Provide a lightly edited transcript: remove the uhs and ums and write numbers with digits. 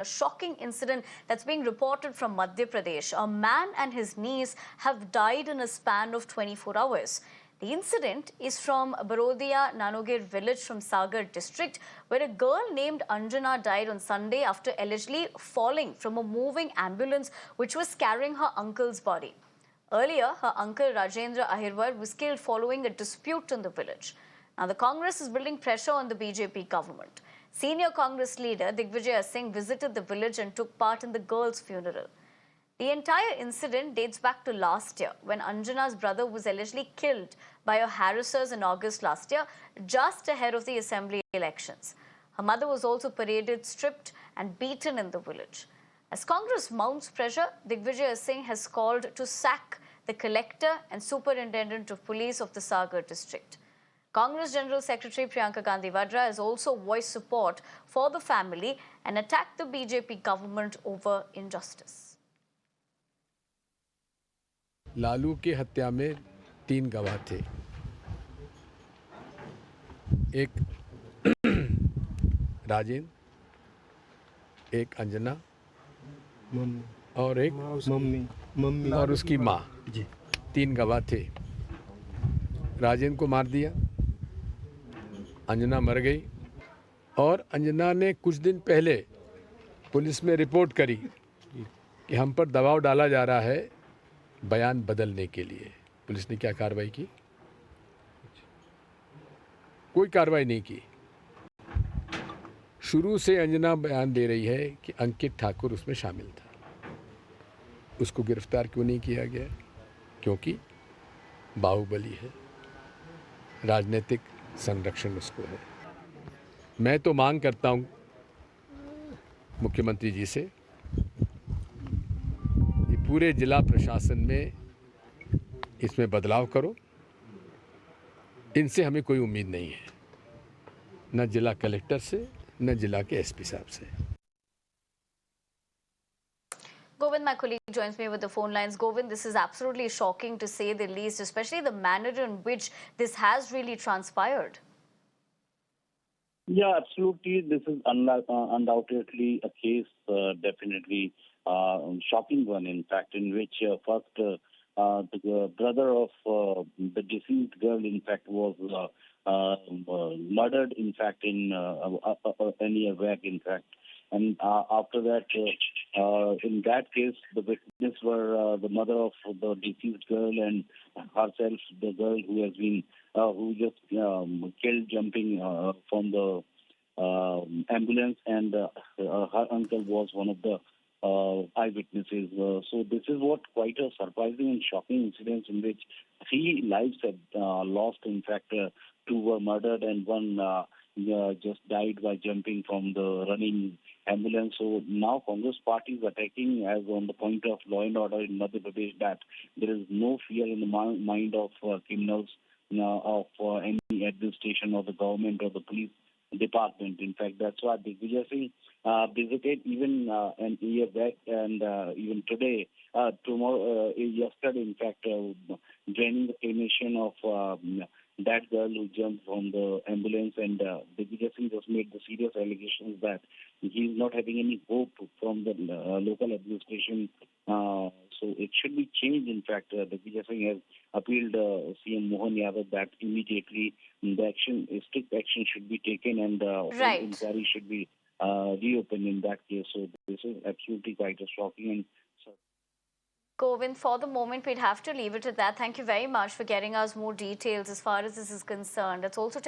A shocking incident that's being reported from Madhya Pradesh. A man and his niece have died in a span of 24 hours. The incident is from Barodia Nanogir village from Sagar district, where a girl named Anjana died on Sunday after allegedly falling from a moving ambulance which was carrying her uncle's body. Earlier, her uncle Rajendra Ahirwar was killed following a dispute in the village. Now, the Congress is building pressure on the BJP government. Senior Congress leader Digvijay Singh visited the village and took part in the girl's funeral. The entire incident dates back to last year when Anjana's brother was allegedly killed by her harassers in August last year, just ahead of the assembly elections. Her mother was also paraded, stripped, and beaten in the village. As Congress mounts pressure, Digvijay Singh has called to sack the collector and superintendent of police of the Sagar district. Congress General Secretary Priyanka Gandhi Vadra has also voiced support for the family and attacked the BJP government over injustice. Lalu की हत्या में 3 गवाह थे। एक राजेंद्र, एक अंजना और एक mummy और उसकी माँ। 3 गवाह थे। राजेंद्र को मार दिया, अंजना मर गई और अंजना ने कुछ दिन पहले पुलिस में रिपोर्ट करी कि हम पर दबाव डाला जा रहा है बयान बदलने के लिए। पुलिस ने क्या कार्रवाई की? कोई कार्रवाई नहीं की। शुरू से अंजना बयान दे रही है कि अंकित ठाकुर उसमें शामिल था। उसको गिरफ्तार क्यों नहीं किया गया? क्योंकि बाहुबली है, राजनीतिक संरक्षण उसको है। मैं तो मांग करता हूं मुख्यमंत्री जी से कि पूरे जिला प्रशासन में इसमें बदलाव करो। इनसे हमें कोई उम्मीद नहीं है, न जिला कलेक्टर से, न जिला के एसपी साहब से। Govind, my colleague, joins me with the phone lines. Govind, this is absolutely shocking to say the least, especially the manner in which this has really transpired. Yeah, absolutely. This is undoubtedly a case, definitely shocking one, in fact, in which first the brother of the deceased girl, in fact, was murdered, in fact, in an year back, in fact. And after that, in that case, the witnesses were the mother of the deceased girl and herself, the girl who has been who just killed jumping from the ambulance, and her uncle was one of the eyewitnesses. So this is what quite a surprising and shocking incident in which 3 lives have lost. In fact, 2 were murdered and 1 just died by jumping from the running ambulance. So now Congress party is attacking as on the point of law and order in Madhya Pradesh, that there is no fear in the mind of criminals of any administration or the government or the police department. In fact, that's why Digvijay Singh visited even an year back and even today, yesterday, in fact, joining the cremation of that girl who jumped from the ambulance, and Digvijay Singh just made the serious allegations that he is not having any hope from the local administration. So it should be changed. In fact, Digvijay Singh has appealed CM Mohan Yadav that immediately the strict action should be taken, and Right. inquiry should be reopened in that case. So this is absolutely quite a shocking and Govind, for the moment, we'd have to leave it at that. Thank you very much for getting us more details as far as this is concerned. It's also